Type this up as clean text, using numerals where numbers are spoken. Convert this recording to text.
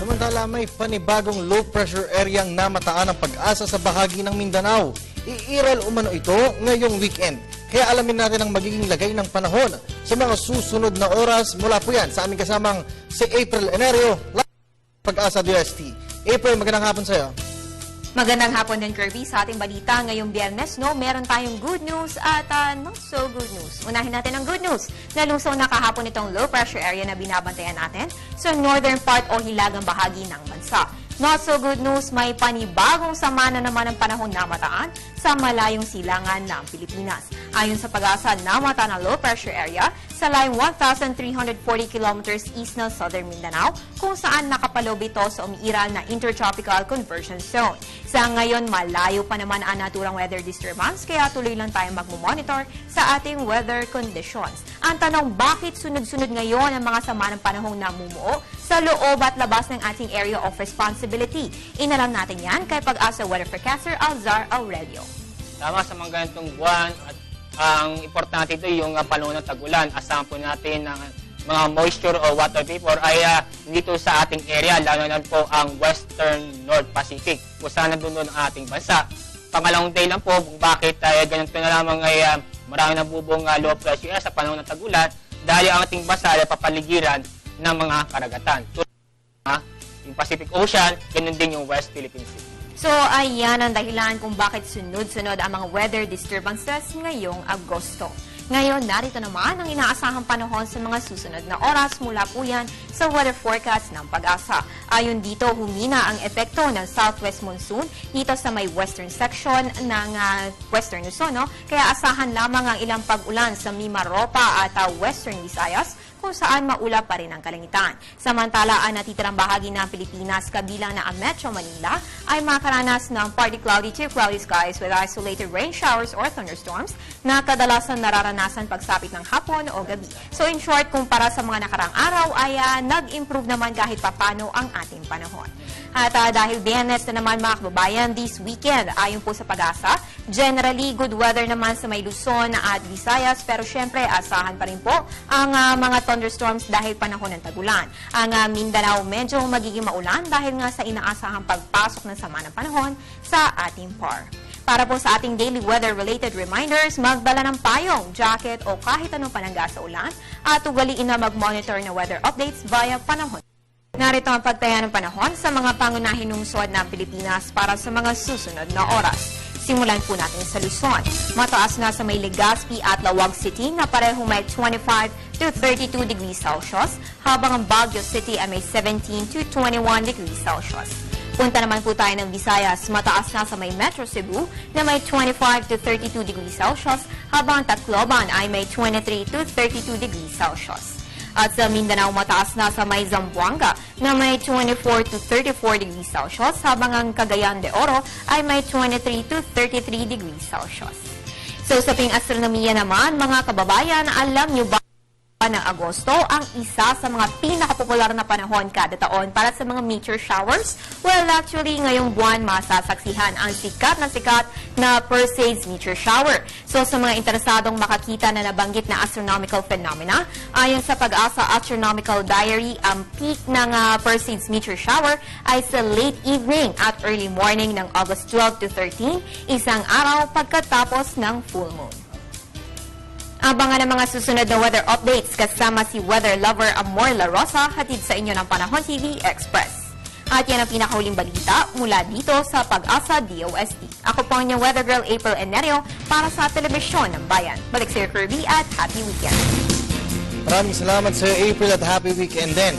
Samantala, may panibagong low pressure area ang namataan ng pag-asa sa bahagi ng Mindanao. Iiral umano ito ngayong weekend. Kaya alamin natin ang magiging lagay ng panahon sa mga susunod na oras. Mula po yan sa aming kasamang si April Enerio, Pag-asa DST. April, magandang hapon sa iyo. Magandang hapon din, Kirby. Sa ating balita ngayong Biyernes, meron tayong good news at not so good news. Unahin natin ang good news. Nalusaw na kahapon itong low pressure area na binabantayan natin sa northern part o hilagang bahagi ng bansa. Not so good news, may panibagong sama na naman ang panahon na mataan sa malayong silangan ng Pilipinas. Ayon sa Pag-asa, namataan ang low pressure area sa layong 1,340 kilometers east ng Southern Mindanao, kung saan nakapalob ito sa umiiral na Intertropical Convergence Zone. Sa ngayon, malayo pa naman ang naturang weather disturbance, kaya tuloy lang tayong magmumonitor sa ating weather conditions. Ang tanong, bakit sunod-sunod ngayon ang mga sama ng panahong namumuo sa loob at labas ng ating area of responsibility? Inalam natin yan kay Pag-asa Weather Forecaster Alzar Aurelio. Tama, sa mga ganitong buwan at ang importante ito yung panahon ng tag-ulan. Asahan po natin ng mga moisture o water vapor ay dito sa ating area, lalo na po ang Western North Pacific, kung saan nandun ang ating bansa. Pangalawang day lang po kung bakit ganito na lamang ay marami nabubong low pressure area sa panahon ng tag-ulan dahil ang ating bansa ay papaligiran ng mga karagatan. Yung Pacific Ocean, ganun din yung West Philippine Sea. So, ayan ang dahilan kung bakit sunod-sunod ang mga weather disturbances ngayong Agosto. Ngayon, narito naman ang inaasahang panahon sa mga susunod na oras mula po yan sa weather forecast ng Pag-asa. Ayon dito, humina ang epekto ng southwest monsoon dito sa may western section ng Western Luzon. Kaya asahan lamang ang ilang pag-ulan sa Mimaropa at western Visayas, kung saan maulap pa rin ang kalangitan. Samantala, ang natitirang bahagi ng Pilipinas, kabilang na ang Metro Manila, ay makaranas ng partly cloudy to cloudy skies with isolated rain showers or thunderstorms na kadalasan nararanasan pagsapit ng hapon o gabi. So in short, kumpara sa mga nakarang araw, ay nag-improve naman kahit papano ang ating panahon. At dahil Biyernes na naman mga kababayan, this weekend, ayon po sa Pag-asa, generally good weather naman sa may Luzon at Visayas, pero syempre asahan pa rin po ang mga thunderstorms dahil panahon ng tag-ulan. Ang Mindanao medyo magiging maulan dahil nga sa inaasahang pagpasok ng sama ng panahon sa ating PAR. Para po sa ating daily weather-related reminders, magdala ng payong, jacket o kahit anong panangga sa ulan at ugaliin na mag-monitor na weather updates via panahon. Narito ang pagtaya ng panahon sa mga pangunahing lungsod ng Pilipinas para sa mga susunod na oras. Simulan po natin sa Luzon. Mataas na sa may Legazpi at Lawag City na parehong may 25 to 32 degrees Celsius, habang ang Baguio City ay may 17 to 21 degrees Celsius. Punta naman po tayo ng Visayas. Mataas na sa may Metro Cebu na may 25 to 32 degrees Celsius, habang Tacloban ay may 23 to 32 degrees Celsius. At sa Mindanao, mataas na sa may Zamboanga na may 24 to 34 degrees Celsius, habang ang Cagayan de Oro ay may 23 to 33 degrees Celsius. So sa ping-astronomiya naman, mga kababayan, alam nyo ba ng Agosto ang isa sa mga pinakapopular na panahon kada taon para sa mga meteor showers? Well, actually, ngayong buwan masasaksihan ang sikat na Perseids meteor shower. So, sa mga interesadong makakita na nabanggit na astronomical phenomena, ayon sa Pag-asa Astronomical Diary, ang peak ng Perseids meteor shower ay sa late evening at early morning ng August 12 to 13, isang araw pagkatapos ng full moon. Abangan ang mga susunod na weather updates kasama si weather lover Amor La Rosa, hatid sa inyo ng Panahon TV Express. At yan ang pinakahuling balita mula dito sa Pag-asa DOST. Ako po ang inyong weather girl April Enerio para sa Telebisyon ng Bayan. Balik sa Kirby at happy weekend. Maraming salamat sa iyo, April, at happy weekend din.